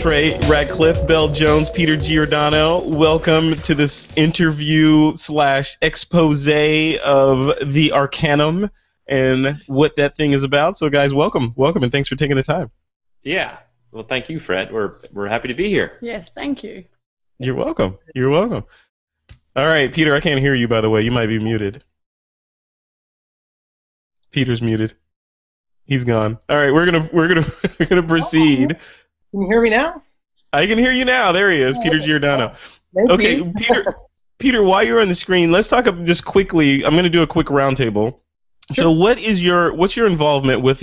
Trey Ratcliff, Bel Jones, Peter Giordano. Welcome to this interview / expose of the Arcanum and what that thing is about. So, guys, welcome, and thanks for taking the time. Yeah. Well, thank you, Fred. We're happy to be here. Yes, thank you. You're welcome. You're welcome. All right, Peter, I can't hear you, by the way. You might be muted. Peter's muted. He's gone. All right, we're gonna proceed. Can you hear me now? I can hear you now. There he is, Peter Giordano. Okay, Peter, while you're on the screen, let's talk just quickly. I'm going to do a quick roundtable. Sure. So, what's your involvement with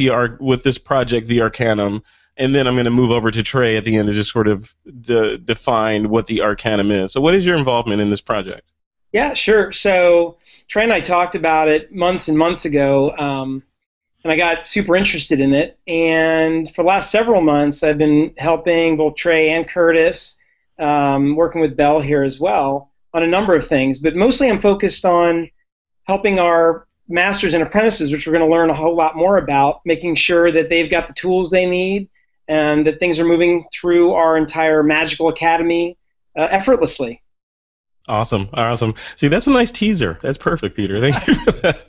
this project, the Arcanum? And then I'm going to move over to Trey at the end to just sort of define what the Arcanum is. So, what is your involvement in this project? Yeah, sure. So, Trey and I talked about it months and months ago, and I got super interested in it. And for the last several months, I've been helping both Trey and Curtis, working with Bel here as well, on a number of things. But mostly I'm focused on helping our masters and apprentices, which we're going to learn a whole lot more about, making sure that they've got the tools they need and that things are moving through our entire magical academy effortlessly. Awesome. See, that's a nice teaser. That's perfect, Peter. Thank you for that.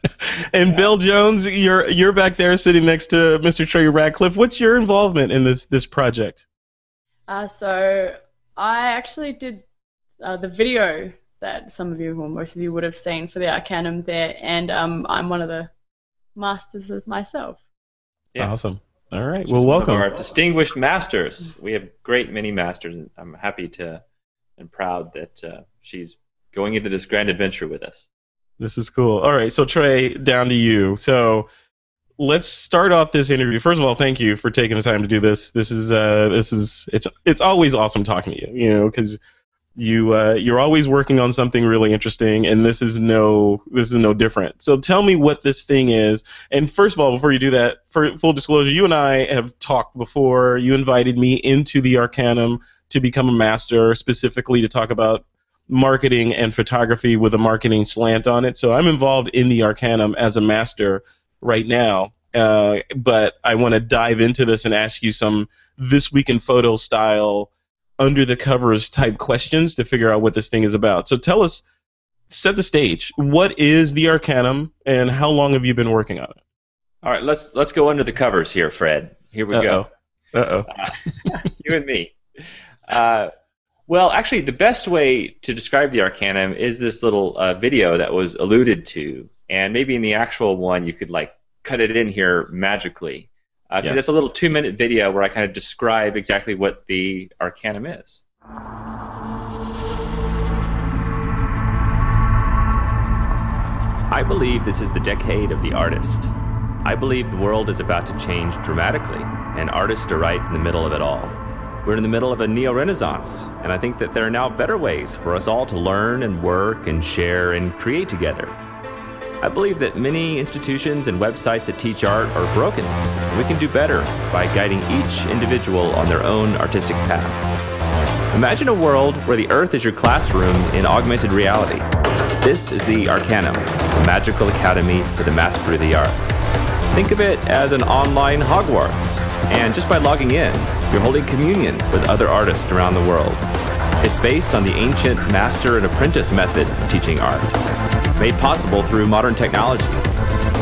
And Bel Jones, you're back there sitting next to Mr. Trey Ratcliff. What's your involvement in this project? So I actually did the video that some of you, or most of you, would have seen for the Arcanum there, and I'm one of the masters of myself. Yeah. Awesome. All right. She's well, welcome. One of our distinguished masters. We have great many masters, and I'm happy and proud that she's going into this grand adventure with us. This is cool. All right, so Trey, down to you. So let's start off this interview. First of all, thank you for taking the time to do this. It's always awesome talking to you, because you're always working on something really interesting, and this is no different. So tell me what this thing is. And first of all, before you do that, for full disclosure, you and I have talked before. You invited me into the Arcanum to become a master, specifically to talk about marketing and photography with a marketing slant on it. So I'm involved in the Arcanum as a master right now, but I want to dive into this and ask you some This Week in Photo style under the covers type questions to figure out what this thing is about. So tell us, set the stage. What is the Arcanum, and how long have you been working on it? All right, let's go under the covers here, Fred. Here we go. You and me. Well, actually, the best way to describe the Arcanum is this little video that was alluded to, and maybe in the actual one you could cut it in here magically. Because it's a little 2-minute video where I kind of describe exactly what the Arcanum is. I believe this is the decade of the artist. I believe the world is about to change dramatically, and artists are right in the middle of it all. We're in the middle of a neo-renaissance, and I think that there are now better ways for us all to learn and work and share and create together. I believe that many institutions and websites that teach art are broken, and we can do better by guiding each individual on their own artistic path. Imagine a world where the Earth is your classroom in augmented reality. This is the Arcanum, a magical academy for the mastery of the arts. Think of it as an online Hogwarts, and just by logging in, you're holding communion with other artists around the world. It's based on the ancient master and apprentice method of teaching art, made possible through modern technology.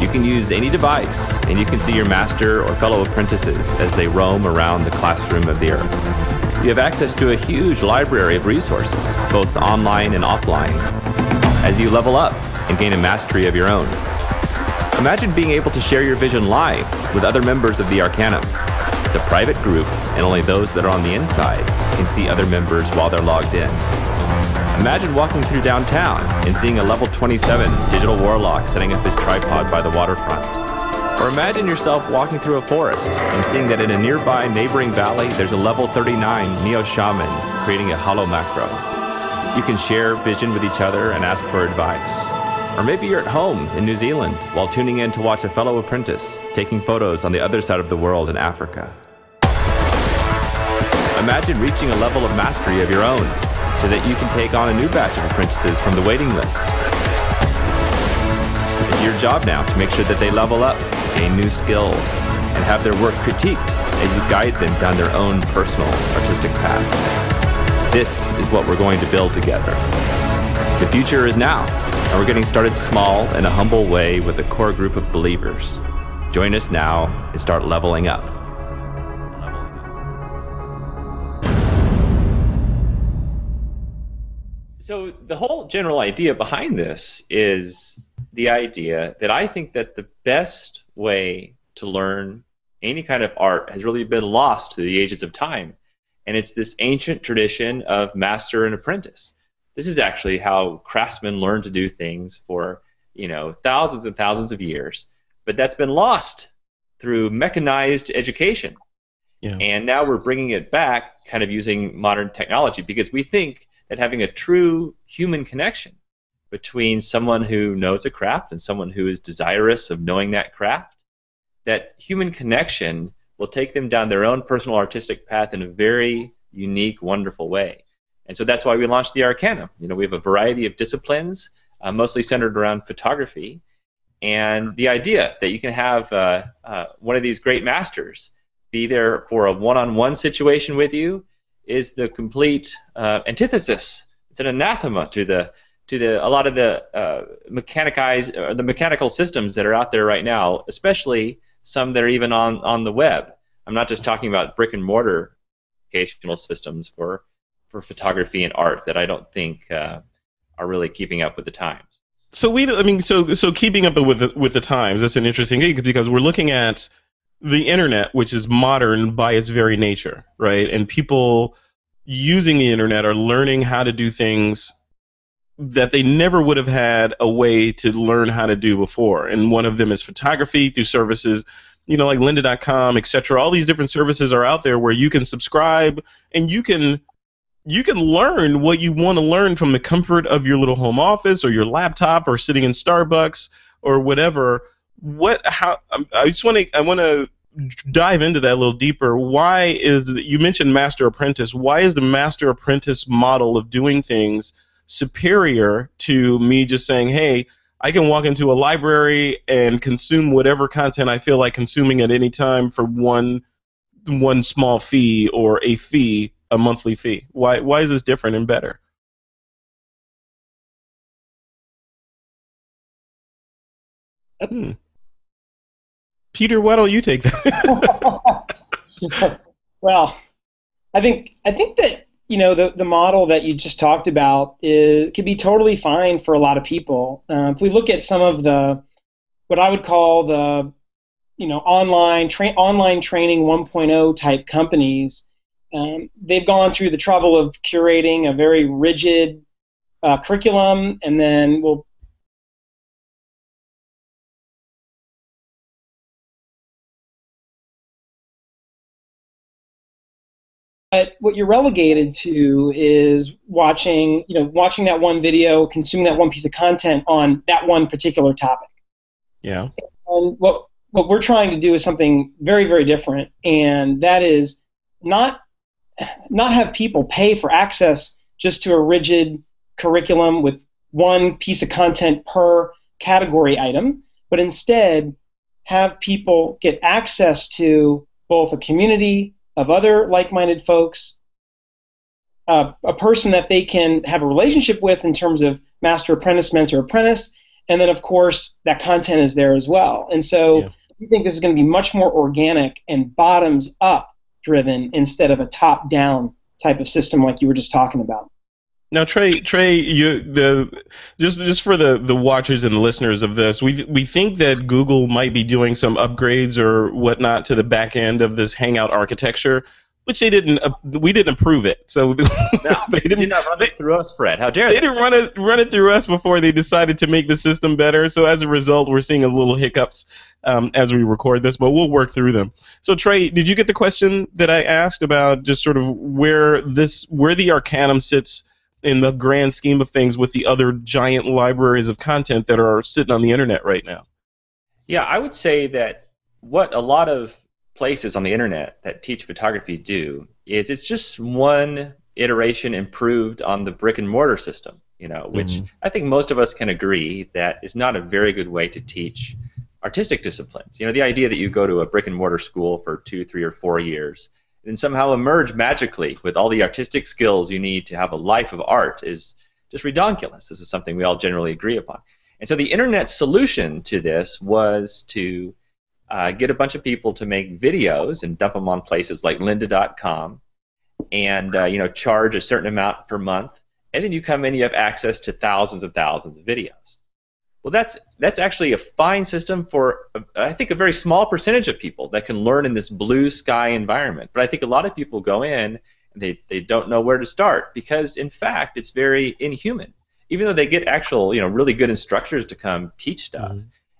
You can use any device, and you can see your master or fellow apprentices as they roam around the classroom of the Earth. You have access to a huge library of resources, both online and offline, as you level up and gain a mastery of your own. Imagine being able to share your vision live with other members of the Arcanum. It's a private group, and only those that are on the inside can see other members while they're logged in. Imagine walking through downtown and seeing a level 27 digital warlock setting up his tripod by the waterfront. Or imagine yourself walking through a forest and seeing that in a nearby neighboring valley there's a level 39 neo-shaman creating a holo macro. You can share vision with each other and ask for advice. Or maybe you're at home in New Zealand while tuning in to watch a fellow apprentice taking photos on the other side of the world in Africa. Imagine reaching a level of mastery of your own so that you can take on a new batch of apprentices from the waiting list. It's your job now to make sure that they level up, gain new skills, and have their work critiqued as you guide them down their own personal artistic path. This is what we're going to build together. The future is now, and we're getting started small in a humble way with a core group of believers. Join us now and start leveling up. So the whole general idea behind this is the idea that I think that the best way to learn any kind of art has really been lost through the ages of time. And it's this ancient tradition of master and apprentice. This is actually how craftsmen learn to do things for, thousands and thousands of years. But that's been lost through mechanized education. Yeah. And now we're bringing it back kind of using modern technology because we think that having a true human connection between someone who knows a craft and someone who is desirous of knowing that craft, that human connection will take them down their own personal artistic path in a very unique, wonderful way. And so that's why we launched the Arcanum. We have a variety of disciplines, mostly centered around photography, and the idea that you can have one of these great masters be there for a one-on-one situation with you is the complete antithesis. It's an anathema to a lot of the mechanical systems that are out there right now, especially some that are even on the web. I'm not just talking about brick and mortar educational systems for photography and art that I don't think are really keeping up with the times. So so keeping up with the times, that's an interesting thing because we're looking at the internet, which is modern by its very nature, right? And people using the internet are learning how to do things that they never would have had a way to learn how to do before. And one of them is photography through services, like lynda.com, etc. All these different services are out there where you can subscribe and you can learn what you want to learn from the comfort of your little home office or your laptop or sitting in Starbucks or whatever. I want to dive into that a little deeper. You mentioned master apprentice. Why is the master apprentice model of doing things superior to me just saying, hey, I can walk into a library and consume whatever content I feel like consuming at any time for one small fee or a monthly fee? Why is this different and better? Peter, why don't you take that? Well, I think that the model that you just talked about could be totally fine for a lot of people. If we look at some of what I would call the online training 1.0 type companies, they've gone through the trouble of curating a very rigid curriculum, and then But what you're relegated to is watching that one video, consuming that one piece of content on that one particular topic. Yeah. And what we're trying to do is something very, very different, and that is not have people pay for access just to a rigid curriculum with one piece of content per category item, but instead have people get access to both a community of other like-minded folks, a person that they can have a relationship with in terms of master apprentice, mentor apprentice, and then of course that content is there as well. And so we think this is going to be much more organic and bottoms up driven instead of a top down type of system like you were just talking about. Now, Trey, just for the watchers and the listeners of this, we think that Google might be doing some upgrades or whatnot to the back end of this Hangout architecture, which we didn't approve it. So no, they did not run it through us, Fred. How dare they? They didn't run it through us before they decided to make the system better. So as a result, we're seeing a little hiccups as we record this, but we'll work through them. So Trey, did you get the question that I asked about just sort of where the Arcanum sits in the grand scheme of things with the other giant libraries of content that are sitting on the internet right now? Yeah, I would say that what a lot of places on the internet that teach photography do is it's just one iteration improved on the brick and mortar system, which I think most of us can agree that is not a very good way to teach artistic disciplines. You know, the idea that you go to a brick and mortar school for 2, 3, or 4 years and somehow emerge magically with all the artistic skills you need to have a life of art is just redonkulous. This is something we all generally agree upon. And so the internet's solution to this was to get a bunch of people to make videos and dump them on places like lynda.com and charge a certain amount per month. And then you come in, you have access to thousands of videos. Well, that's actually a fine system for, I think, a very small percentage of people that can learn in this blue sky environment. But I think a lot of people go in and they don't know where to start because, in fact, it's very inhuman. Even though they get actual, really good instructors to come teach stuff,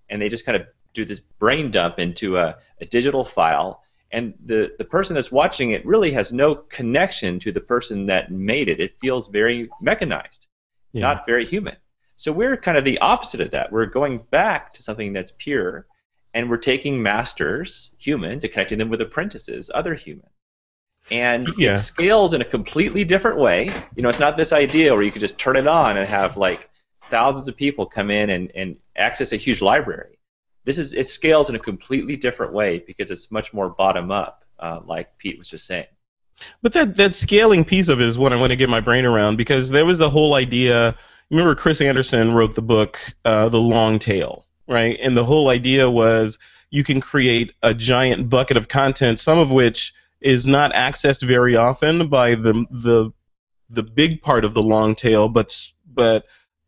and they just kind of do this brain dump into a digital file, and the person that's watching it really has no connection to the person that made it. It feels very mechanized, not very human. So we're kind of the opposite of that. We're going back to something that's pure, and we're taking masters, humans, and connecting them with apprentices, other humans. And it scales in a completely different way. It's not this idea where you can just turn it on and have like thousands of people come in and access a huge library. It scales in a completely different way because it's much more bottom up, like Pete was just saying. But that scaling piece of it is what I want to get my brain around, because there was the whole idea. Remember, Chris Anderson wrote the book The Long Tail, right? And the whole idea was you can create a giant bucket of content, some of which is not accessed very often by the big part of the long tail, but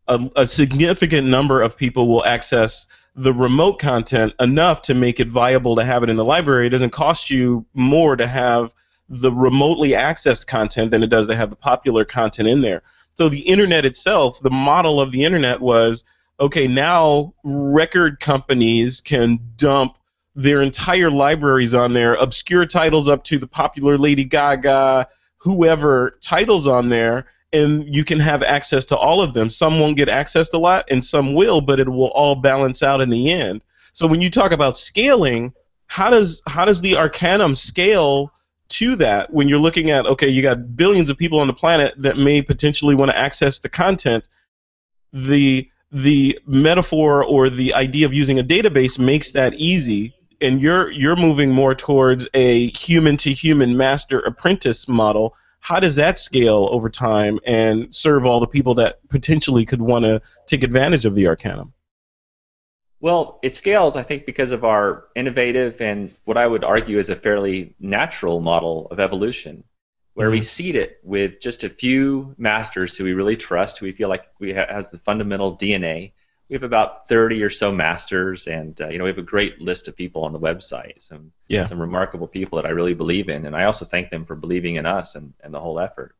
a significant number of people will access the remote content enough to make it viable to have it in the library. It doesn't cost you more to have the remotely accessed content than it does to have the popular content in there. So the internet itself, the model of the internet was, okay, now record companies can dump their entire libraries on there, obscure titles up to the popular Lady Gaga, whoever titles on there, and you can have access to all of them. Some won't get accessed a lot, and some will, but it will all balance out in the end. So when you talk about scaling, how does the Arcanum scale to that when you're looking at, okay, you got billions of people on the planet that may potentially want to access the content? The metaphor or the idea of using a database makes that easy, and you're moving more towards a human-to-human master-apprentice model. How does that scale over time and serve all the people that potentially could want to take advantage of the Arcanum? Well, it scales, I think, because of our innovative and what I would argue is a fairly natural model of evolution, where we seed it with just a few masters who we really trust, who we feel like has the fundamental DNA. We have about 30 or so masters, and we have a great list of people on the website, some remarkable people that I really believe in, and I also thank them for believing in us and the whole effort.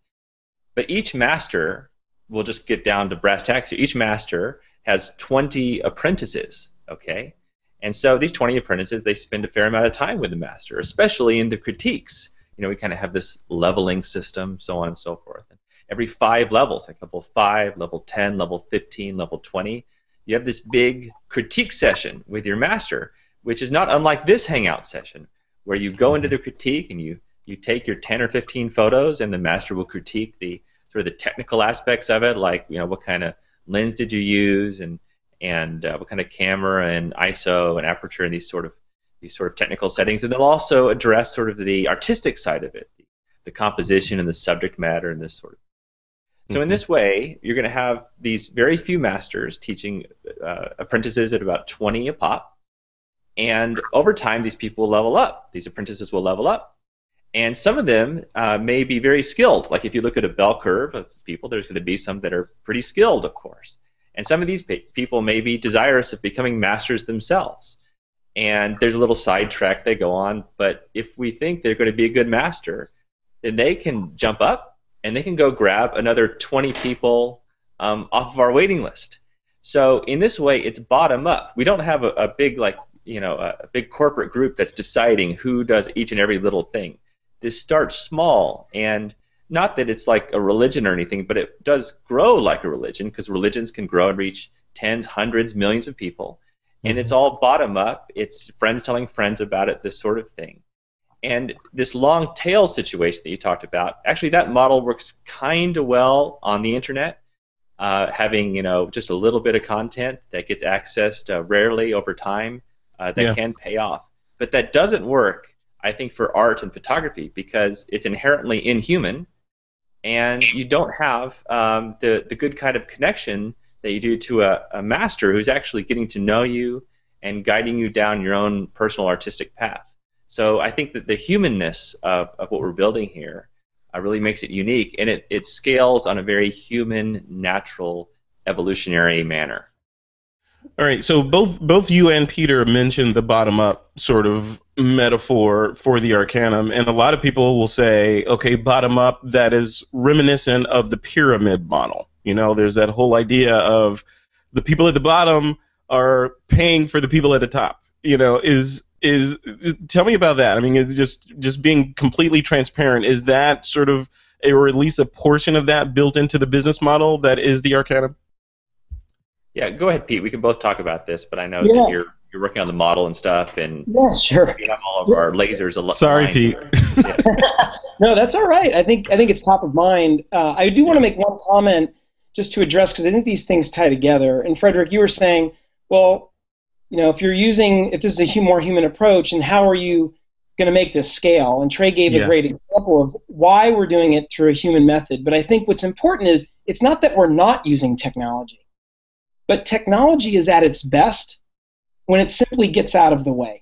But each master, we'll just get down to brass tacks here, each master has 20 apprentices, okay? And so these 20 apprentices, they spend a fair amount of time with the master, especially in the critiques. We kind of have this leveling system, so on and so forth. And every 5 levels, like level 5, level 10, level 15, level 20, you have this big critique session with your master, which is not unlike this Hangout session, where you go into the critique and you take your 10 or 15 photos, and the master will critique the sort of the technical aspects of it, like what kind of lens did you use, and what kind of camera and ISO and aperture and these sort of technical settings, and they'll also address sort of the artistic side of it, the composition and the subject matter and this sort of. So in this way, you're going to have these very few masters teaching apprentices at about 20 a pop, and over time these people will level up. These apprentices will level up, and some of them may be very skilled. Like if you look at a bell curve of people, there's going to be some that are pretty skilled, of course, and some of these people may be desirous of becoming masters themselves. And there's a little sidetrack they go on, but if we think they're going to be a good master, then they can jump up and they can go grab another 20 people off of our waiting list. So in this way, it's bottom up. We don't have a big a big corporate group that's deciding who does each and every little thing. This starts small, and not that it's like a religion or anything, but it does grow like a religion, because religions can grow and reach tens, hundreds, millions of people. And it's all bottom up. It's friends telling friends about it, this sort of thing. And this long tail situation that you talked about, actually that model works kind of well on the internet, having just a little bit of content that gets accessed rarely over time that can pay off. But that doesn't work, I think, for art and photography because it's inherently inhuman, and you don't have the good kind of connection that you do to a master who's actually getting to know you and guiding you down your own personal artistic path. So I think that the humanness of what we're building here really makes it unique, and it scales on a very human, natural, evolutionary manner. All right, so both you and Peter mentioned the bottom-up sort of metaphor for the Arcanum, and a lot of people will say, okay, bottom-up, that is reminiscent of the pyramid model. You know, there's that whole idea of the people at the bottom are paying for the people at the top. You know, tell me about that. I mean, it's just being completely transparent. Is that sort of or at least a portion of that built into the business model that is the Arcanum? Yeah, go ahead, Pete. We can both talk about this, but I know that you're working on the model and stuff, and sure. We have all of our lasers. Sorry, Pete. No, that's all right. I think it's top of mind. I do want to make one comment just to address, because I think these things tie together. And Frederick, you were saying, well, you know, if this is a more human approach, and how are you going to make this scale? And Trey gave a great example of why we're doing it through a human method. But I think what's important is it's not that we're not using technology. But technology is at its best when it simply gets out of the way.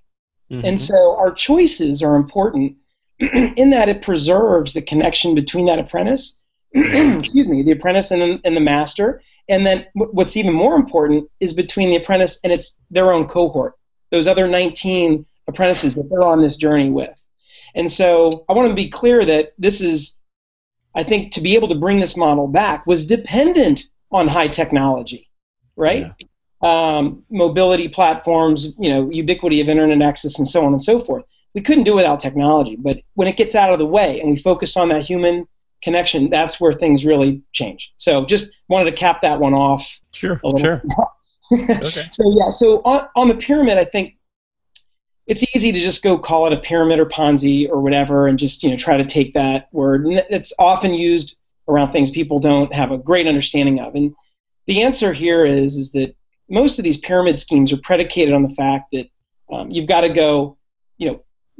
Mm-hmm. And so our choices are important in that it preserves the connection between that apprentice, the apprentice and the master. And then what's even more important is between the apprentice and their own cohort, those other 19 apprentices that they're on this journey with. And so I want to be clear that this is, I think, to be able to bring this model back was dependent on high technology. Right? Yeah. Mobility platforms, you know, ubiquity of internet access, and so on and so forth. We couldn't do it without technology, but when it gets out of the way and we focus on that human connection, that's where things really change. So just wanted to cap that one off. Sure. Okay. So on the pyramid, I think it's easy to just go call it a pyramid or Ponzi or whatever, and just try to take that word. And it's often used around things people don't have a great understanding of. And the answer here is that most of these pyramid schemes are predicated on the fact that you've got to go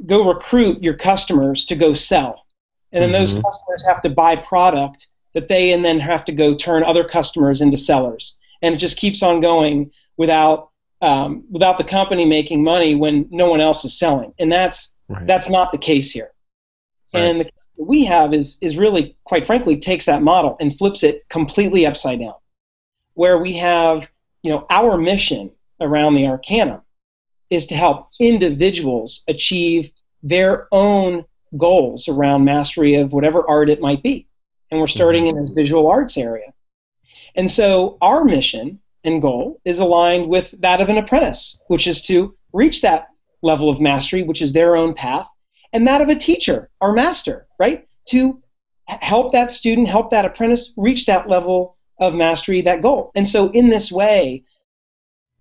recruit your customers to go sell. And then those customers have to buy product that they and then have to go turn other customers into sellers. And it just keeps on going without the company making money when no one else is selling. And that's not the case here. Right. And the case that we have is really, quite frankly, takes that model and flips it completely upside down, where we have, our mission around the Arcanum is to help individuals achieve their own goals around mastery of whatever art it might be. And we're starting in this visual arts area. And so our mission and goal is aligned with that of an apprentice, which is to reach that level of mastery, which is their own path, and that of a teacher, our master, right? To help that student, help that apprentice reach that level of mastery, that goal. And so in this way,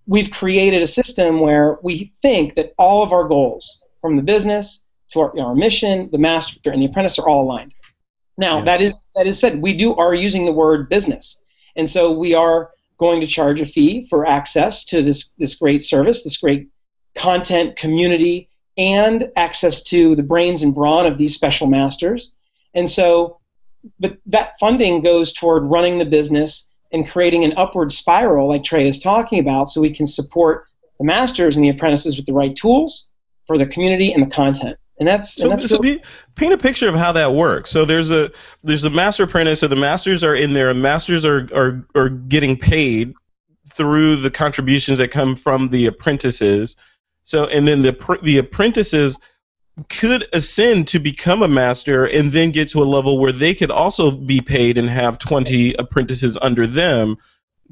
we've created a system where we think that all of our goals, from the business to our mission, the master, and the apprentice, are all aligned. Now, that is said, we are using the word business. And so we are going to charge a fee for access to this great service, this great content community, and access to the brains and brawn of these special masters. And so, but that funding goes toward running the business and creating an upward spiral like Trey is talking about, so we can support the masters and the apprentices with the right tools for the community and the content. And that's paint a picture of how that works. So there's a master apprentice, so the masters are in there, and masters are getting paid through the contributions that come from the apprentices. So, and then the apprentices could ascend to become a master and then get to a level where they could also be paid and have 20 apprentices under them.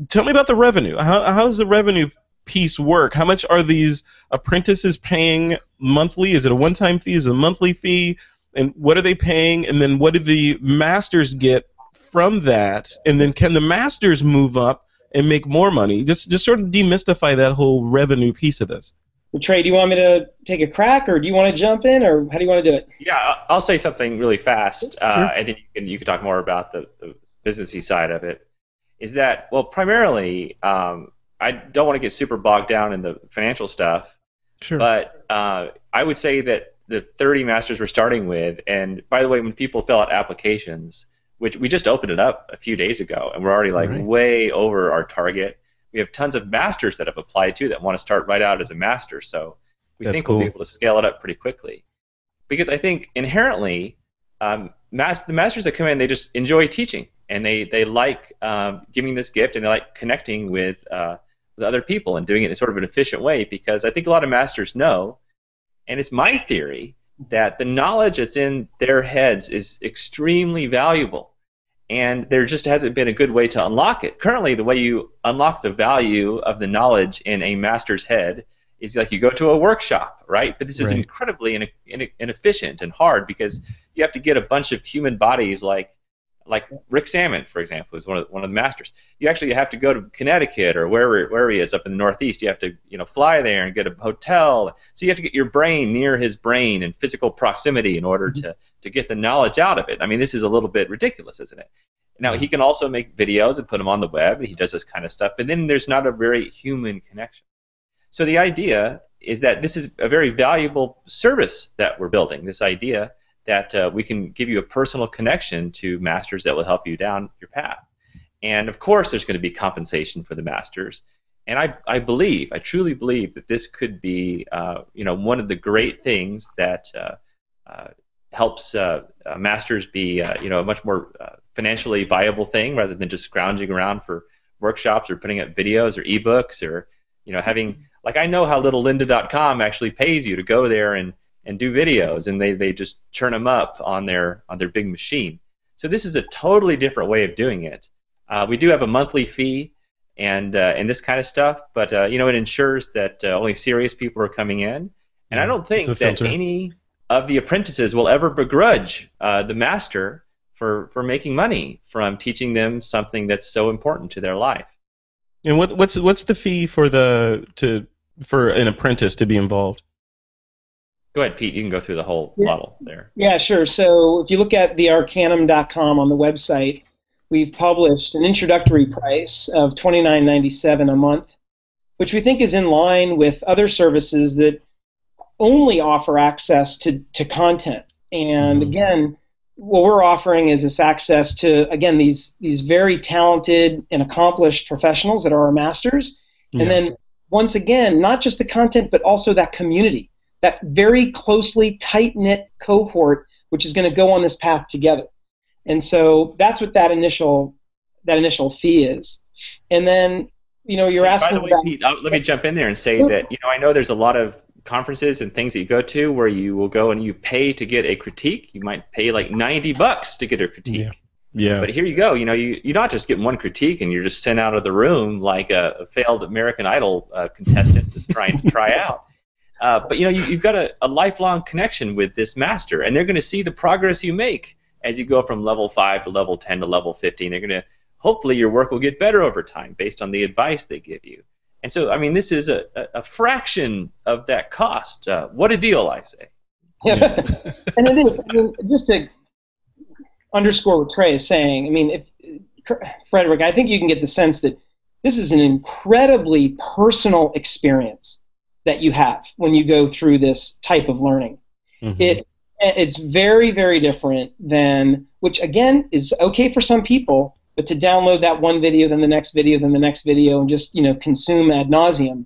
Tell me about the revenue. How does the revenue piece work? How much are these apprentices paying monthly? Is it a one-time fee? Is it a monthly fee? And what are they paying? And then what do the masters get from that? And then can the masters move up and make more money? Just sort of demystify that whole revenue piece of this. Well, Trey, do you want me to take a crack, or do you want to jump in, or how do you want to do it? Yeah, I'll say something really fast, Sure. and then you can talk more about the businessy side of it. Is that, well, primarily, I don't want to get super bogged down in the financial stuff, Sure. But I would say that the 30 masters we're starting with, and by the way, when people fill out applications, which we just opened it up a few days ago, and we're already like way over our target. We have tons of masters that have applied too that want to start right out as a master. So we think we'll be able to scale it up pretty quickly. Because I think inherently, the masters that come in, they just enjoy teaching, and they like giving this gift, and they like connecting with other people and doing it in sort of an efficient way. Because I think a lot of masters know, and it's my theory, that the knowledge that's in their heads is extremely valuable. And there just hasn't been a good way to unlock it. Currently, the way you unlock the value of the knowledge in a master's head is like you go to a workshop, right? But this is incredibly inefficient and hard because you have to get a bunch of human bodies like Rick Salmon, for example, who's one of the masters. You actually have to go to Connecticut or where he is up in the Northeast. You have to fly there and get a hotel. So you have to get your brain near his brain in physical proximity in order to get the knowledge out of it. I mean, this is a little bit ridiculous, isn't it? Now, he can also make videos and put them on the web. He does this kind of stuff. But then there's not a very human connection. So the idea is that this is a very valuable service that we're building, this idea that we can give you a personal connection to masters that will help you down your path. And of course there's going to be compensation for the masters. And I truly believe that this could be one of the great things that helps masters be a much more financially viable thing rather than just scrounging around for workshops or putting up videos or ebooks or having, like, I know how littlelynda.com actually pays you to go there and do videos, and they just churn them up on their big machine. So this is a totally different way of doing it. We do have a monthly fee and this kind of stuff, but it ensures that only serious people are coming in. And I don't think that any of the apprentices will ever begrudge the master for making money from teaching them something that's so important to their life. And what's the fee for an apprentice to be involved? Go ahead, Pete. You can go through the whole model there. Yeah, sure. So if you look at the Arcanum.com on the website, we've published an introductory price of $29.97 a month, which we think is in line with other services that only offer access to content. And again, what we're offering is this access to, again, these very talented and accomplished professionals that are our masters. Yeah. And then, once again, not just the content, but also that community, that very closely tight-knit cohort, which is going to go on this path together. And so that's what that initial fee is. And then, you're asking about... By the way, Pete, let me jump in there and say that, I know there's a lot of conferences and things that you go to where you will go and you pay to get a critique. You might pay like $90 to get a critique. Yeah. But here you go. You're not just getting one critique and you're just sent out of the room like a failed American Idol contestant that's trying to try out. But you've got a lifelong connection with this master, and they're going to see the progress you make as you go from level 5 to level 10 to level 15. They're going to, hopefully your work will get better over time based on the advice they give you. And so, I mean, this is a fraction of that cost. What a deal, I say. Yeah, and it is. I mean, just to underscore what Trey is saying, I mean, Frederick, I think you can get the sense that this is an incredibly personal experience that you have when you go through this type of learning. Mm-hmm. It's very, very different than, which again is okay for some people, but to download that one video, then the next video, then the next video, and just consume ad nauseum.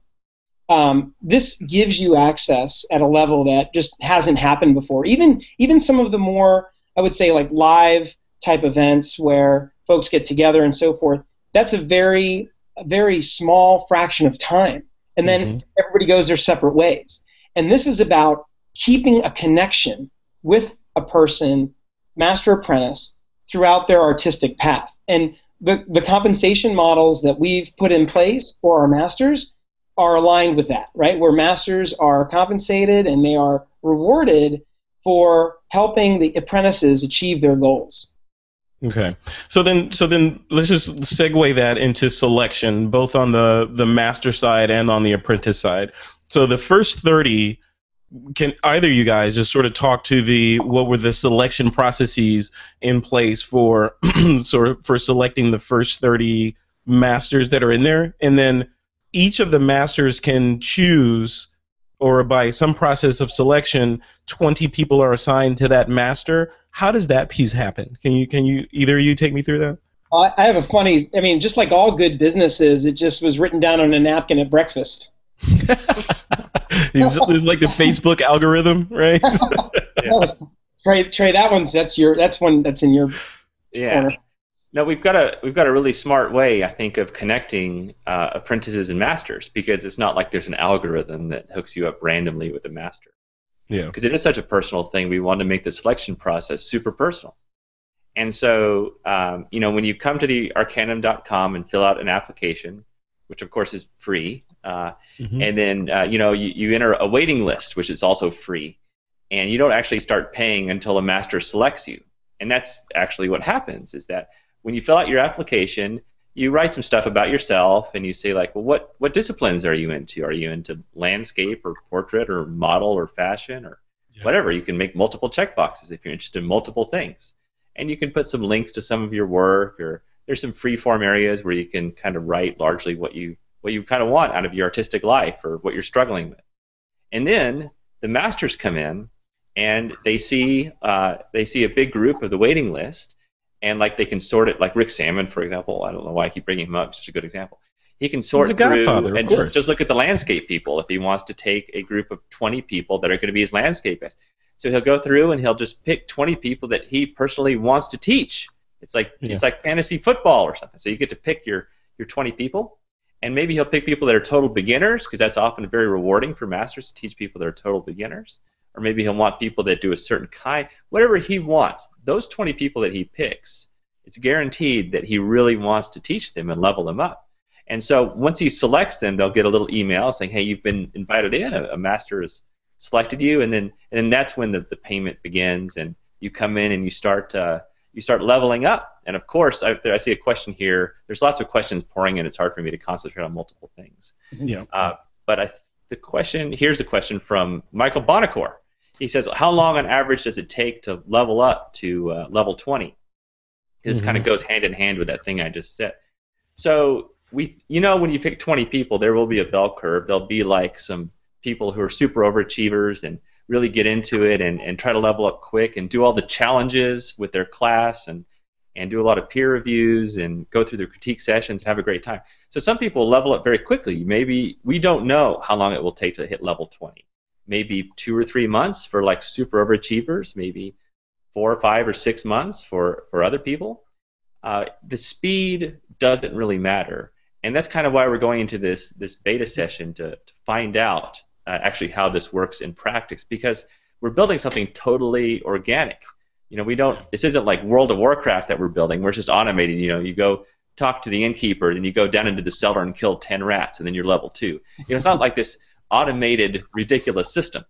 This gives you access at a level that just hasn't happened before. Even some of the more, I would say, like live type events where folks get together and so forth, that's a very small fraction of time. And then everybody goes their separate ways. And this is about keeping a connection with a person, master apprentice, throughout their artistic path. And the compensation models that we've put in place for our masters are aligned with that, right? Where masters are compensated and they are rewarded for helping the apprentices achieve their goals. Okay. So then let's just segue that into selection, both on the master side and on the apprentice side. So the first 30, can either you guys just sort of talk to what were the selection processes in place for for selecting the first 30 masters that are in there, and then each of the masters can choose or by some process of selection, 20 people are assigned to that master. How does that piece happen? Can you either of you take me through that? I have a funny, I mean, just like all good businesses, it just was written down on a napkin at breakfast. It's like the Facebook algorithm, right? Trey, that's one that's in your corner. No, we've got a really smart way, I think, of connecting apprentices and masters, because it's not like there's an algorithm that hooks you up randomly with a master. Yeah. Because it is such a personal thing, we want to make the selection process super personal. And so, when you come to the arcanum.com and fill out an application, which of course is free, and then you enter a waiting list, which is also free, and you don't actually start paying until a master selects you. And that's actually what happens, is that when you fill out your application, you write some stuff about yourself, and you say, like, well, what disciplines are you into? Are you into landscape or portrait or model or fashion or whatever? You can make multiple checkboxes if you're interested in multiple things. And you can put some links to some of your work, or there's some free-form areas where you can kind of write largely what you kind of want out of your artistic life or what you're struggling with. And then the masters come in, and they see a big group of the waiting list, and like they can sort it, like Rick Salmon, for example. I don't know why I keep bringing him up. It's such a good example. He can sort through and just look at the landscape people if he wants to take a group of 20 people that are going to be his landscape guys. So he'll go through and he'll just pick 20 people that he personally wants to teach. It's like fantasy football or something. So you get to pick your 20 people, and maybe he'll pick people that are total beginners, because that's often very rewarding for masters to teach people that are total beginners. Or maybe he'll want people that do a certain kind, whatever he wants. Those 20 people that he picks, it's guaranteed that he really wants to teach them and level them up. And so once he selects them, they'll get a little email saying, hey, you've been invited in, a master has selected you, and then that's when the payment begins, and you come in and you start leveling up. And of course, I see a question here. There's lots of questions pouring in. It's hard for me to concentrate on multiple things. Yeah. Here's a question from Michael Bonacore. He says, how long on average does it take to level up to level 20? This kind of goes hand in hand with that thing I just said. So when you pick 20 people, there will be a bell curve. There'll be like some people who are super overachievers and really get into it and try to level up quick and do all the challenges with their class and do a lot of peer reviews and go through their critique sessions and have a great time. So some people level up very quickly. Maybe we don't know how long it will take to hit level 20. Maybe 2 or 3 months for like super overachievers, maybe 4 or 5 or 6 months for other people. The speed doesn't really matter. And that's kind of why we're going into this beta session to find out actually how this works in practice, because we're building something totally organic. This isn't like World of Warcraft that we're building. We're just automated. You go talk to the innkeeper, then you go down into the cellar and kill 10 rats, and then you're level 2. It's not like this automated, ridiculous system.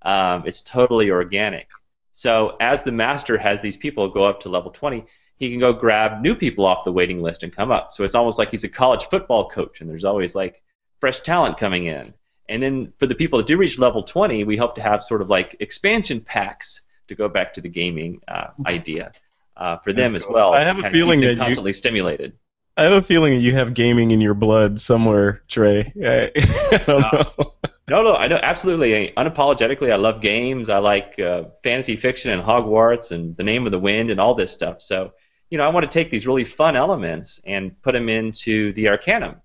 It's totally organic. So as the master has these people go up to level 20, he can go grab new people off the waiting list and come up. So it's almost like he's a college football coach, and there's always like fresh talent coming in. And then for the people that do reach level 20, we hope to have sort of like expansion packs, to go back to the gaming idea, for them as well. I have a feeling that constantly stimulated. I have a feeling that you have gaming in your blood somewhere, Trey. I don't know. No, I know, absolutely. Unapologetically, I love games. I like fantasy fiction and Hogwarts and The Name of the Wind and all this stuff. So, I want to take these really fun elements and put them into the Arcanum,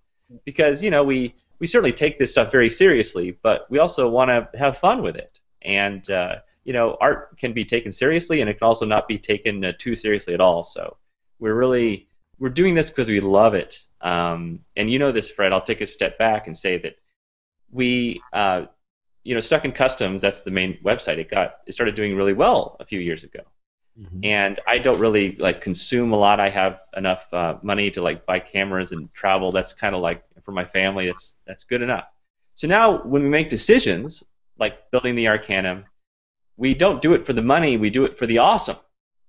because, we certainly take this stuff very seriously, but we also want to have fun with it. And, art can be taken seriously, and it can also not be taken too seriously at all. So we're doing this because we love it. And this, Fred, I'll take a step back and say that we, Stuck in Customs, that's the main website. It started doing really well a few years ago. Mm-hmm. And I don't really consume a lot. I have enough money to buy cameras and travel. That's kind of like for my family. That's good enough. So now when we make decisions like building the Arcanum, we don't do it for the money. We do it for the awesome.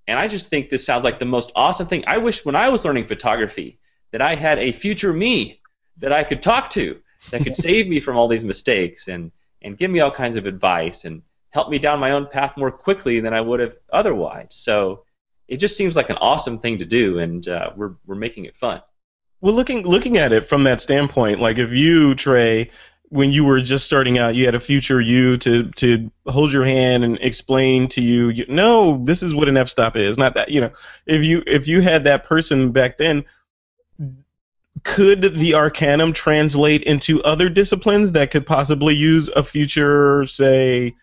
And I just think this sounds like the most awesome thing. I wish when I was learning photography that I had a future me that I could talk to, that could save me from all these mistakes and give me all kinds of advice and help me down my own path more quickly than I would have otherwise. So it just seems like an awesome thing to do, and we're making it fun. Well, looking at it from that standpoint, like if you, Trey, when you were just starting out, you had a future you to hold your hand and explain to you, no, this is what an f-stop is, not that, if you had that person back then, could the Arcanum translate into other disciplines that could possibly use a future, say,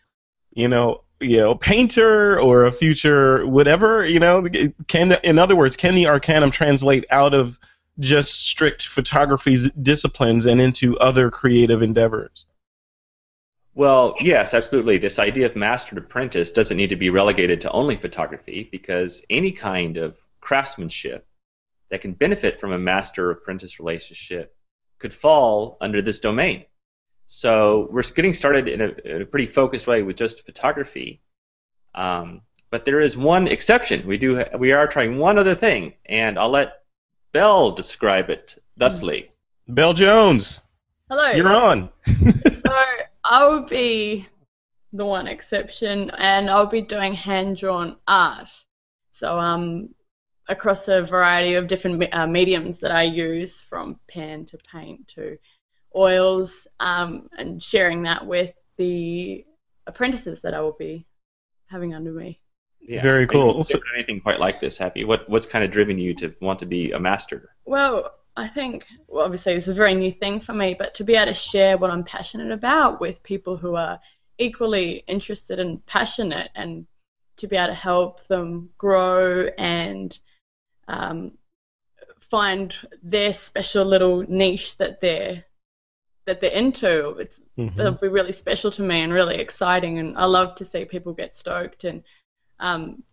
painter or a future whatever, in other words, can the Arcanum translate out of just strict photography disciplines and into other creative endeavors? Well, yes, absolutely. This idea of master to apprentice doesn't need to be relegated to only photography, because any kind of craftsmanship that can benefit from a master-apprentice relationship could fall under this domain. So we're getting started in a pretty focused way with just photography. But there is one exception. We are trying one other thing, and I'll let Bel describe it thusly. Bel Jones. Hello. You're on. So I will be the one exception, and I'll be doing hand-drawn art. So across a variety of different mediums that I use, from pen to paint to oils, and sharing that with the apprentices that I will be having under me. Yeah. Very cool. Have you done anything quite like this, Happy? What's kind of driven you to want to be a master? Well, I think, obviously this is a very new thing for me, but to be able to share what I'm passionate about with people who are equally interested and passionate, and to be able to help them grow and find their special little niche that they're into. That'll be really special to me and really exciting, and I love to see people get stoked and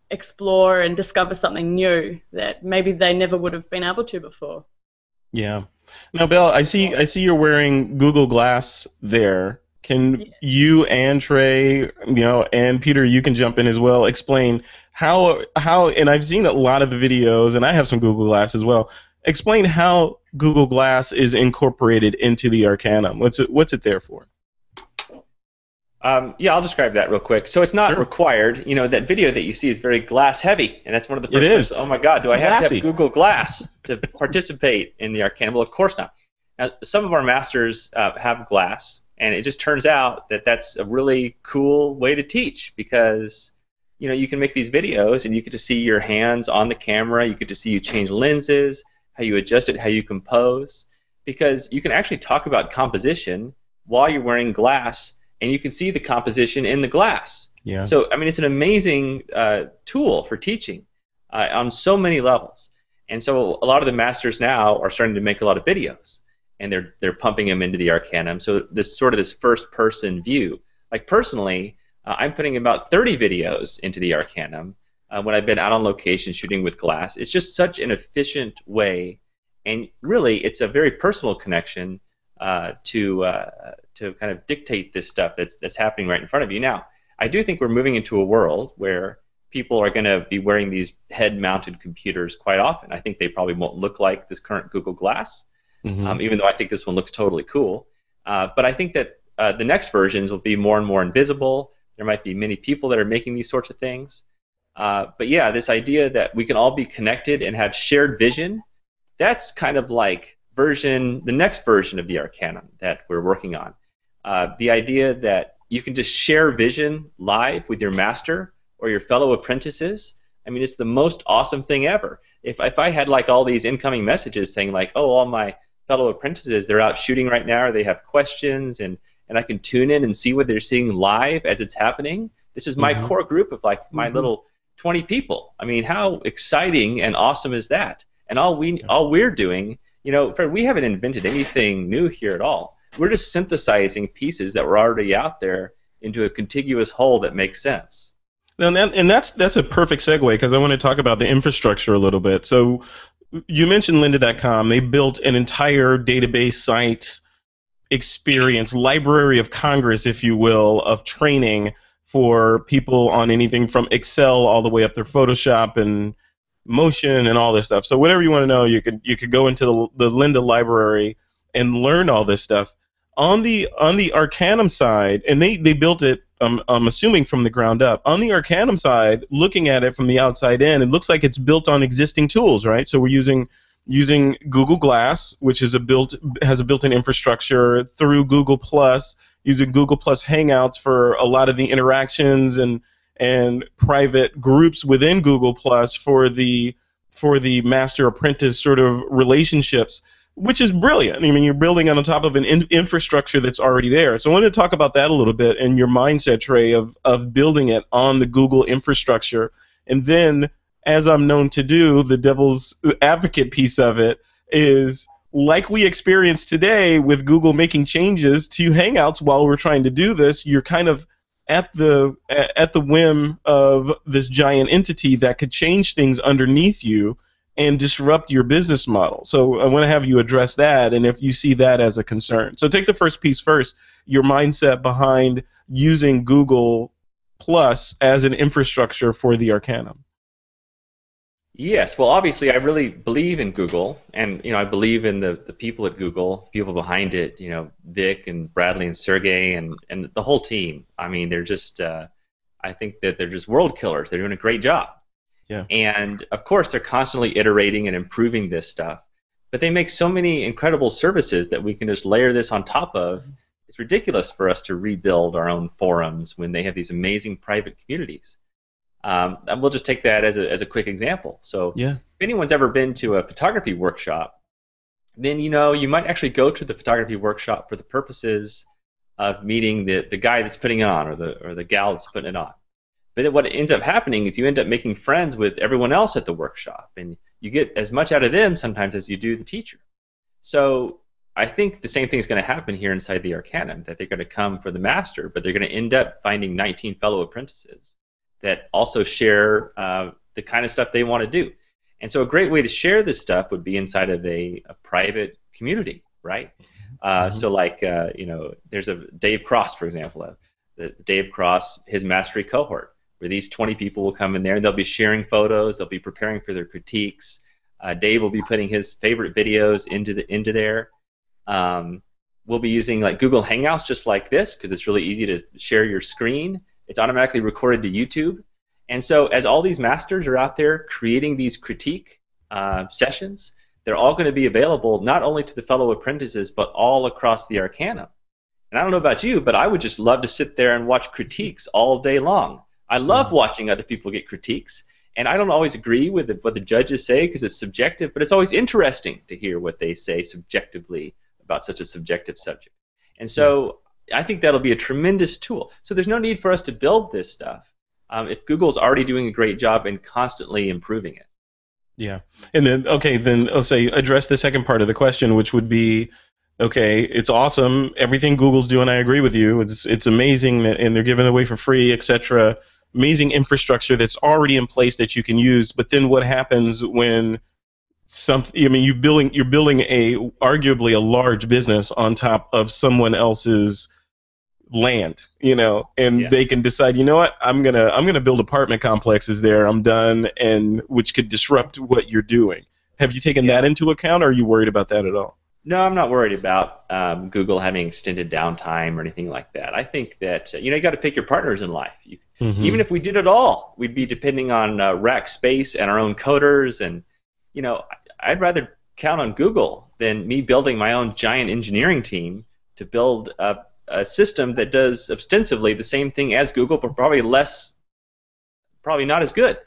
explore and discover something new that maybe they never would have been able to before. Yeah. Now, Bel, I see you're wearing Google Glass there. Can you and Trey, and Peter, you can jump in as well, explain how, and I've seen a lot of the videos, and I have some Google Glass as well. Explain how Google Glass is incorporated into the Arcanum. What's it there for? I'll describe that real quick. So it's not required. That video that you see is very glass heavy, and that's one of the first questions. Oh my God, do I have to have Google Glass to participate in the Arcanum? Well, of course not. Now, some of our masters have glass, and it just turns out that that's a really cool way to teach, because you can make these videos and you get to see your hands on the camera, you get to see you change lenses, how you adjust it, how you compose, because you can actually talk about composition while you're wearing glass, and you can see the composition in the glass. Yeah. So, it's an amazing tool for teaching on so many levels. And so a lot of the masters now are starting to make a lot of videos, and they're pumping them into the Arcanum. So this first-person view. Like personally, I'm putting about 30 videos into the Arcanum when I've been out on location shooting with glass. It's just such an efficient way, and really it's a very personal connection to kind of dictate this stuff that's happening right in front of you. Now, I do think we're moving into a world where people are going to be wearing these head-mounted computers quite often. I think they probably won't look like this current Google Glass, even though I think this one looks totally cool. But I think that the next versions will be more and more invisible. There might be many people that are making these sorts of things. But yeah, this idea that we can all be connected and have shared vision, that's kind of like the next version of the Arcanum that we're working on. The idea that you can just share vision live with your master or your fellow apprentices, it's the most awesome thing ever. If I had like all these incoming messages saying like, oh, all my fellow apprentices, they're out shooting right now, or they have questions, and I can tune in and see what they're seeing live as it's happening. This is my core group of like my little 20 people. How exciting and awesome is that? And all we're doing, Fred, we haven't invented anything new here at all. We're just synthesizing pieces that were already out there into a contiguous whole that makes sense. And that's a perfect segue, because I want to talk about the infrastructure a little bit. So you mentioned lynda.com. They built an entire database site experience, Library of Congress, if you will, of training for people on anything from Excel all the way up to Photoshop and Motion and all this stuff. So whatever you want to know, you could go into the Lynda library and learn all this stuff. On the Arcanum side, and they built it, I'm assuming, from the ground up. On the Arcanum side, looking at it from the outside in, it looks like it's built on existing tools, right? So we're using using Google Glass, which has a built-in infrastructure, through Google Plus, using Google Plus Hangouts for a lot of the interactions and private groups within Google Plus for the master apprentice sort of relationships, which is brilliant. I mean, you're building on top of an infrastructure that's already there. So I wanted to talk about that a little bit and your mindset, Trey, of building it on the Google infrastructure. And then, as I'm known to do, the devil's advocate piece of it is, like we experienced today with Google making changes to Hangouts while we're trying to do this, you're kind of at the whim of this giant entity that could change things underneath you and disrupt your business model. So I want to have you address that, and if you see that as a concern. So take the first piece first, your mindset behind using Google Plus as an infrastructure for the Arcanum. Yes, well, obviously, I really believe in Google, and I believe in the people at Google, people behind it, Vic and Bradley and Sergey and the whole team. I mean, they're just, I think that they're just world killers. They're doing a great job. Yeah. And of course, they're constantly iterating and improving this stuff, but they make so many incredible services that we can just layer this on top of. It's ridiculous for us to rebuild our own forums when they have these amazing private communities. And we'll just take that as a quick example. So if anyone's ever been to a photography workshop, then you might actually go to the photography workshop for the purposes of meeting the guy that's putting it on, or the gal that's putting it on. But then what ends up happening is you end up making friends with everyone else at the workshop, and you get as much out of them sometimes as you do the teacher. So I think the same thing is going to happen here inside the Arcanum, that they're going to come for the master, but they're going to end up finding 19 fellow apprentices that also share the kind of stuff they want to do. And so a great way to share this stuff would be inside of a private community, right? So like, there's a Dave Cross, for example, the Dave Cross, his mastery cohort, where these 20 people will come in there and they'll be sharing photos, they'll be preparing for their critiques. Dave will be putting his favorite videos into there. We'll be using like Google Hangouts just like this, because it's really easy to share your screen. It's automatically recorded to YouTube. And so as all these masters are out there creating these critique sessions, they're all going to be available not only to the fellow apprentices, but all across the Arcanum. And I don't know about you, but I would just love to sit there and watch critiques all day long. I love watching other people get critiques. And I don't always agree with what the judges say because it's subjective, but it's always interesting to hear what they say subjectively about such a subjective subject. And so I think that'll be a tremendous tool. So there's no need for us to build this stuff if Google's already doing a great job and constantly improving it. Yeah. And then, I'll say address the second part of the question, which would be, okay, it's awesome. Everything Google's doing, I agree with you. It's amazing, and they're giving it away for free, etc. Amazing infrastructure that's already in place that you can use. But then what happens when you're building arguably a large business on top of someone else's land, and they can decide, what, I'm gonna build apartment complexes there. I'm done, and which could disrupt what you're doing. Have you taken that into account, or are you worried about that at all? No, I'm not worried about Google having extended downtime or anything like that. I think that you got to pick your partners in life. Even if we did it all, we'd be depending on rack space and our own coders, and I'd rather count on Google than me building my own giant engineering team to build a system that does ostensibly the same thing as Google, but probably not as good.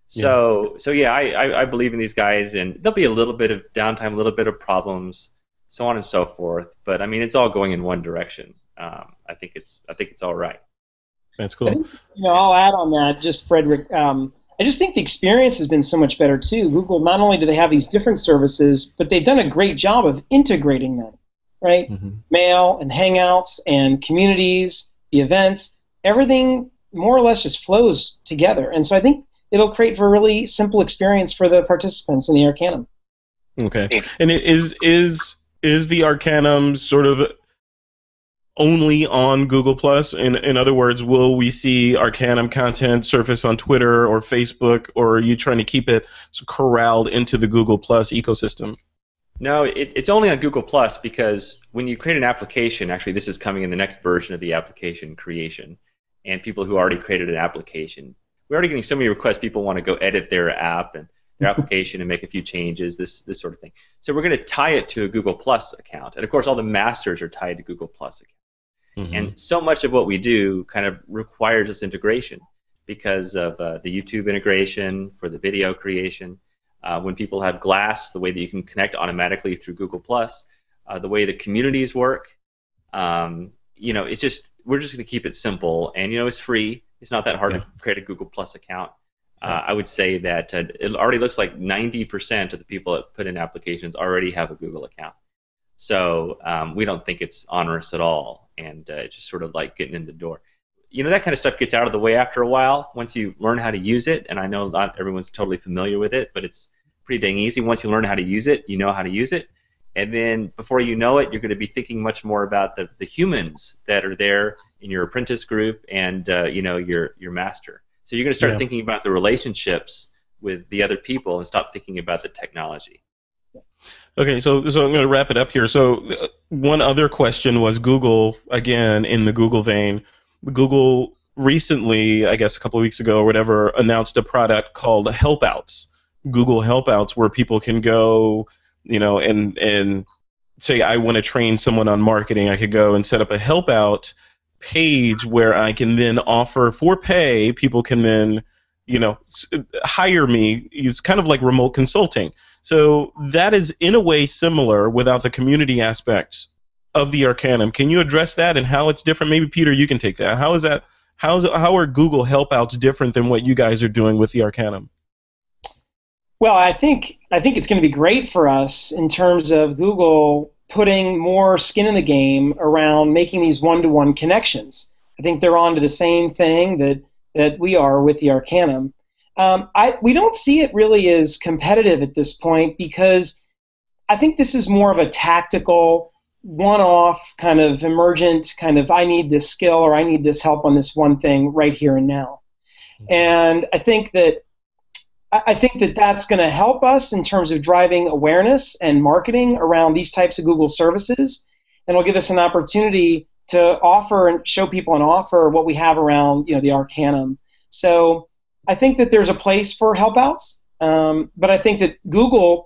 So I believe in these guys, and there'll be a little bit of downtime, a little bit of problems, so on and so forth. But I mean, it's all going in one direction. I think it's all right. That's cool. I'll add on that, just Frederick. I just think the experience has been so much better too. Google, not only do they have these different services, but they've done a great job of integrating them, right? Mail and Hangouts and communities, the events, everything more or less just flows together. And so I think it'll create for a really simple experience for the participants in the Arcanum. Okay. And is the Arcanum sort of only on Google Plus? In other words, will we see Arcanum content surface on Twitter or Facebook, or are you trying to keep it corralled into the Google Plus ecosystem? No, it's only on Google Plus because when you create an application, actually this is coming in the next version of the application creation, and people who already created an application, we're already getting so many requests. People want to go edit their app, and their application and make a few changes, this sort of thing. So we're going to tie it to a Google Plus account. And of course, all the masters are tied to Google Plus account. Mm-hmm. And so much of what we do kind of requires this integration because of the YouTube integration for the video creation. When people have Glass, the way that you can connect automatically through Google Plus, the way the communities work, it's just, we're just going to keep it simple. And, it's free. It's not that hard to create a Google Plus account. I would say that it already looks like 90% of the people that put in applications already have a Google account. So we don't think it's onerous at all, and it's just sort of like getting in the door. That kind of stuff gets out of the way after a while once you learn how to use it, and I know not everyone's totally familiar with it, but it's pretty dang easy. Once you learn how to use it, you know how to use it, and then before you know it, you're going to be thinking much more about the humans that are there in your apprentice group and your master. So you're going to start thinking about the relationships with the other people and stop thinking about the technology. Okay, so I'm going to wrap it up here. So one other question was Google, again, in the Google vein. Google recently, I guess a couple of weeks ago or whatever, announced a product called Helpouts. Google Helpouts, where people can go, and say I want to train someone on marketing. I could go and set up a Helpout page where I can then offer for pay. People can then, hire me. It's kind of like remote consulting. So that is in a way similar without the community aspect of the Arcanum. Can you address that and how it's different? Maybe Peter, you can take that. How is that? How are Google Helpouts different than what you guys are doing with the Arcanum? Well, I think it's going to be great for us in terms of Google putting more skin in the game around making these one-to-one connections. I think they're on to the same thing that we are with the Arcanum. We don't see it really as competitive at this point because I think this is more of a tactical, one-off kind of emergent kind of I need this skill or I need this help on this one thing right here and now. And I think that that's going to help us in terms of driving awareness and marketing around these types of Google services, and it'll give us an opportunity to offer and show people and offer what we have around the Arcanum. So I think that there's a place for Helpouts, but I think that Google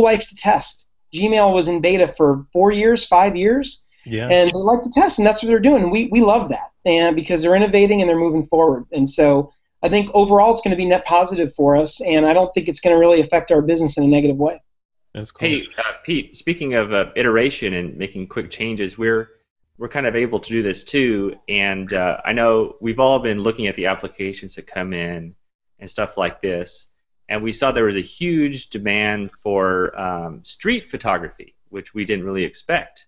likes to test. Gmail was in beta for 4 years, 5 years, and they like to test, and that's what they're doing. And we love that, and because they're innovating and they're moving forward. And so I think overall it's going to be net positive for us, and I don't think it's going to really affect our business in a negative way. That's cool. Hey, Pete, speaking of iteration and making quick changes, we're kind of able to do this too, and I know we've all been looking at the applications that come in and stuff like this, and we saw there was a huge demand for street photography, which we didn't really expect.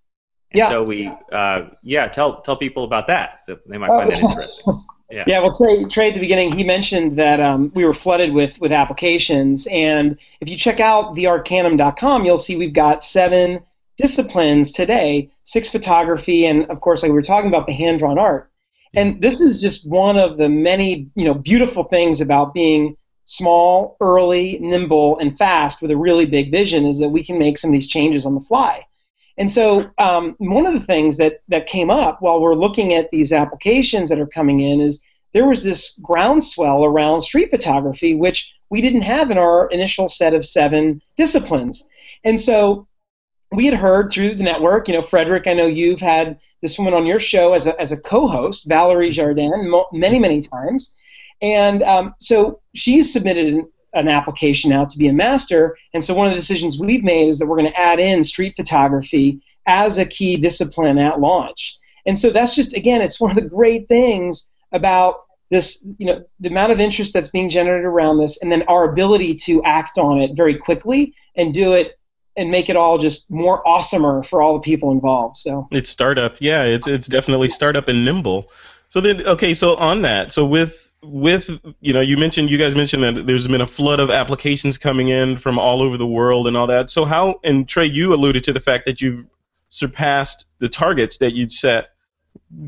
And so we, tell people about that. They might find that interesting. Yeah, well, Trey at the beginning, he mentioned that we were flooded with applications, and if you check out thearcanum.com, you'll see we've got 7 disciplines today, 6 photography, and of course, like we were talking about, the hand-drawn art. And this is just one of the many, beautiful things about being small, early, nimble, and fast with a really big vision is that we can make some of these changes on the fly. And so one of the things that came up while we're looking at these applications that are coming in is there was this groundswell around street photography, which we didn't have in our initial set of 7 disciplines. And so we had heard through the network, Frederick, I know you've had this woman on your show as a co-host, Valerie Jardin, many, many times. And so she's submitted an application out to be a master, and so one of the decisions we've made is that we're going to add in street photography as a key discipline at launch. And so that's just, again, it's one of the great things about this, the amount of interest that's being generated around this, and then our ability to act on it very quickly and do it and make it all just more awesomer for all the people involved. So it's startup, it's definitely startup and nimble. So then, okay, so on that, so with you guys mentioned that there's been a flood of applications coming in from all over the world and all that. So how, and Trey, you alluded to the fact that you've surpassed the targets that you'd set.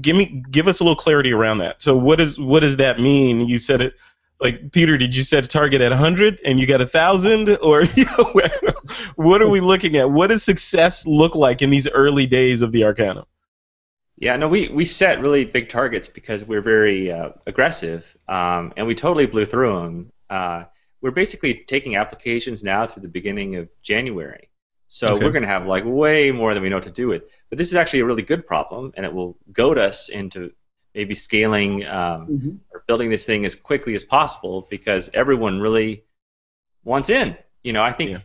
Give us a little clarity around that. So what does that mean? You said it, like, Peter, did you set a target at 100 and you got 1,000, or what are we looking at? What does success look like in these early days of the Arcanum? Yeah, no, we set really big targets because we're very aggressive, and we totally blew through them. we're basically taking applications now through the beginning of January. So Okay. we're going to have like way more than we know what to do with. But this is actually a really good problem, and it will goad us into maybe scaling or building this thing as quickly as possible, because everyone really wants in. You know, I think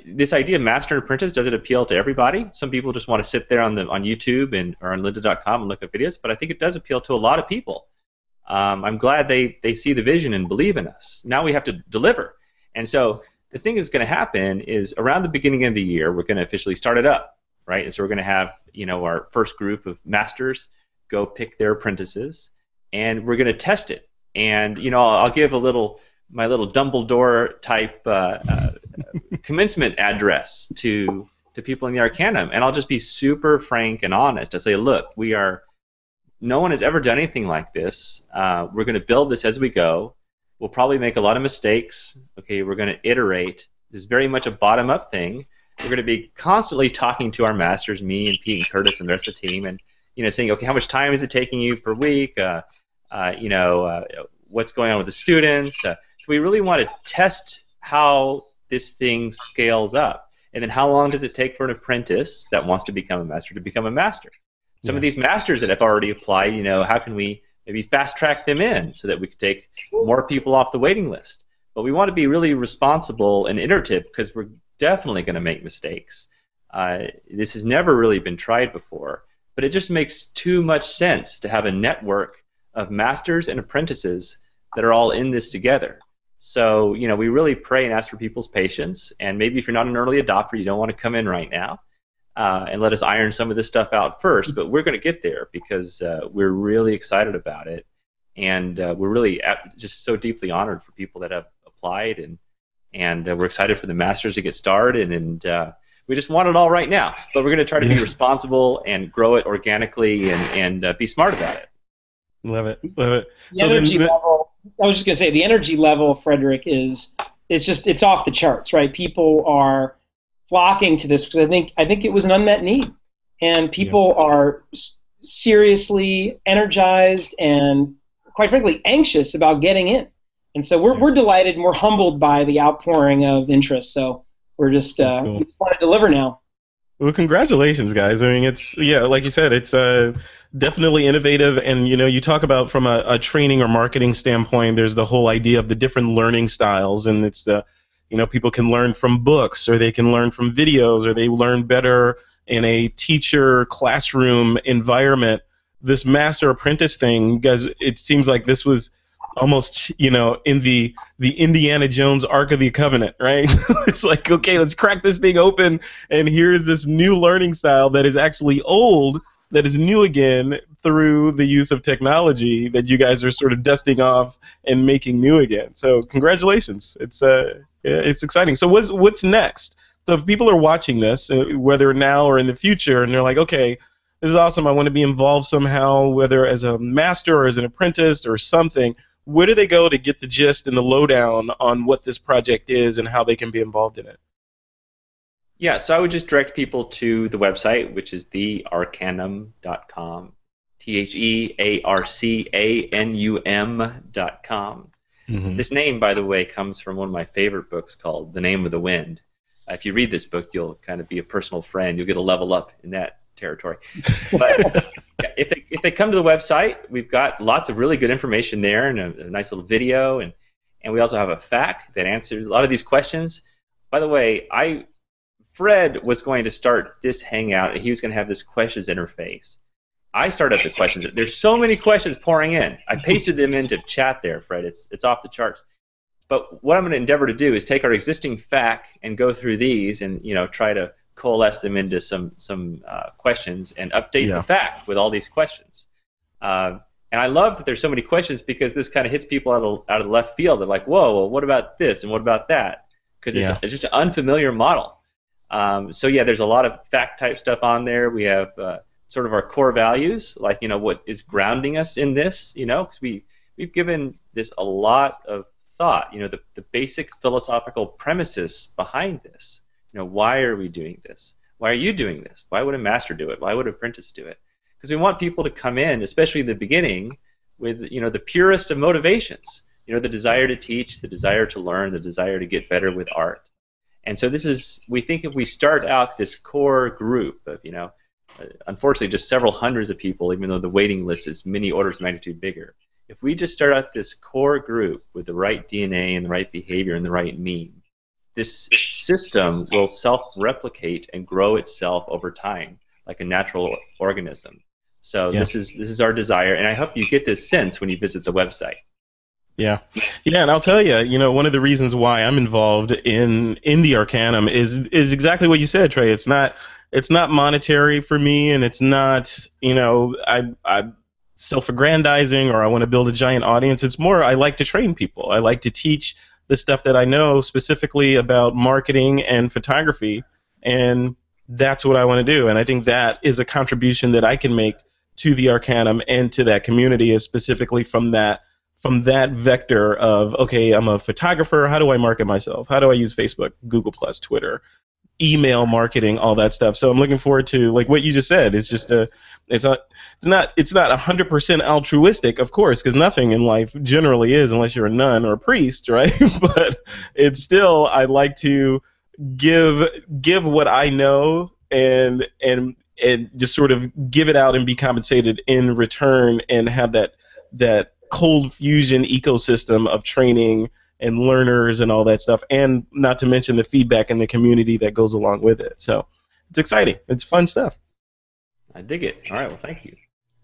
this idea of master and apprentice, does it appeal to everybody? Some people just want to sit there on YouTube or on lynda.com and look at videos, but I think it does appeal to a lot of people. I'm glad they see the vision and believe in us. Now we have to deliver. And so the thing that's going to happen is around the beginning of the year, we're going to officially start it up, right? And so we're going to have, our first group of masters go pick their apprentices, and we're going to test it. And, I'll give my little Dumbledore type commencement address to people in the Arcanum, and I'll just be super frank and honest. I say, look, no one has ever done anything like this. We're going to build this as we go. We'll probably make a lot of mistakes. Okay, we're going to iterate. This is very much a bottom-up thing. We're going to be constantly talking to our masters, me and Pete and Curtis and the rest of the team, and saying, okay, how much time is it taking you per week? What's going on with the students? So we really want to test how this thing scales up, and then how long does it take for an apprentice that wants to become a master to become a master? Some of these masters that have already applied, how can we maybe fast track them in so that we could take more people off the waiting list? But we want to be really responsible and iterative, because we're definitely going to make mistakes. This has never really been tried before, but it just makes too much sense to have a network of masters and apprentices that are all in this together. So, we really pray and ask for people's patience, and maybe if you're not an early adopter, you don't want to come in right now. And let us iron some of this stuff out first, but we're going to get there, because we're really excited about it, and we're really just so deeply honored for people that have applied, and we're excited for the masters to get started, and we just want it all right now. But we're going to try to be responsible and grow it organically, and be smart about it. Love it. The energy level. I was just going to say, the energy level, Frederick, it's off the charts, right? People are flocking to this because I think it was an unmet need, and people are seriously energized and, quite frankly, anxious about getting in. And so we're delighted and we're humbled by the outpouring of interest. So we're just we just want to deliver now. Well, congratulations, guys. I mean, it's like you said, it's definitely innovative, and you talk about from a training or marketing standpoint. There's the whole idea of the different learning styles, and it's the people can learn from books, or they can learn from videos, or they learn better in a teacher classroom environment. This master apprentice thing, guys, it seems like this was almost, in the Indiana Jones Ark of the Covenant, right? It's like, okay, let's crack this thing open, and here's this new learning style that is actually old, that is new again through the use of technology that you guys are sort of dusting off and making new again. So congratulations. It's exciting. So what's next? So if people are watching this, whether now or in the future, and they're like, okay, this is awesome, I want to be involved somehow, whether as a master or as an apprentice or something, where do they go to get the gist and the lowdown on what this project is and how they can be involved in it? Yeah, so I would just direct people to the website, which is thearcanum.com, TheArcanum.com. Mm-hmm. This name, by the way, comes from one of my favorite books called The Name of the Wind. If you read this book, you'll kind of be a personal friend. You'll get a level up in that territory. But if they come to the website, we've got lots of really good information there, and a nice little video, and we also have a FAQ that answers a lot of these questions. By the way, Fred was going to start this Hangout, and he was going to have this questions interface. I started up the questions. There's so many questions pouring in. I pasted them into chat there, Fred. It's off the charts. But what I'm going to endeavor to do is take our existing FAQ and go through these and try to coalesce them into some questions and update the FAQ with all these questions. And I love that there's so many questions, because this kind of hits people out of the left field. They're like, whoa, well, what about this and what about that? Because it's just an unfamiliar model. So there's a lot of FAQ type stuff on there. We have sort of our core values, like what is grounding us in this, because we've given this a lot of thought, the basic philosophical premises behind this. Why are we doing this? Why are you doing this? Why would a master do it? Why would an apprentice do it? Because we want people to come in, especially in the beginning, with the purest of motivations. You know, the desire to teach, the desire to learn, the desire to get better with art. And so we think if we start out this core group of, you know, unfortunately just several hundreds of people, even though the waiting list is many orders of magnitude bigger. If we just start out this core group with the right DNA and the right behavior and the right meme, this system will self-replicate and grow itself over time like a natural organism. So this is our desire, and I hope you get this sense when you visit the website. Yeah, and I'll tell you, you know, one of the reasons why I'm involved in the Arcanum is exactly what you said, Trey. It's not monetary for me, and it's not, you know, I'm self-aggrandizing or I want to build a giant audience. It's more I like to train people. I like to teach the stuff that I know specifically about marketing and photography, and that's what I want to do. And I think that is a contribution that I can make to the Arcanum and to that community, is specifically from that vector of, okay, I'm a photographer, how do I market myself? How do I use Facebook, Google+, Twitter, email marketing, all that stuff. So I'm looking forward to, like what you just said, it's just it's not 100% altruistic, of course, because nothing in life generally is unless you're a nun or a priest, right? But it's still, I like to give what I know and just sort of give it out and be compensated in return, and have that cold fusion ecosystem of training and learners and all that stuff, and not to mention the feedback and the community that goes along with it. So it's exciting. It's fun stuff. I dig it. All right, well, thank you.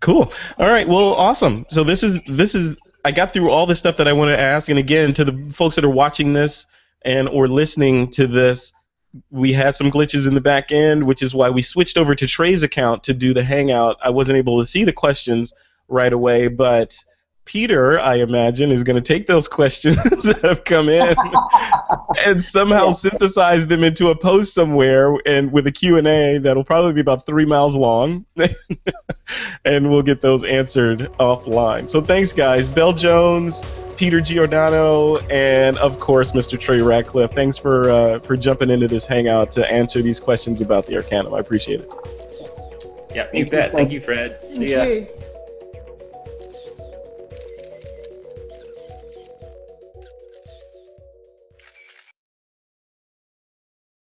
Cool. All right, well, awesome. So this is I got through all the stuff that I wanted to ask, and again, to the folks that are watching this or listening to this, we had some glitches in the back end, which is why we switched over to Trey's account to do the Hangout. I wasn't able to see the questions right away, but Peter, I imagine, is going to take those questions that have come in and somehow synthesize them into a post somewhere, and with a Q&A that'll probably be about 3 miles long, and we'll get those answered offline. So thanks, guys. Bel Jones, Peter Giordano, and of course, Mr. Trey Ratcliff. Thanks for jumping into this Hangout to answer these questions about the Arcanum. I appreciate it. Yeah, you bet. Thank you, Fred. See ya. Thank you.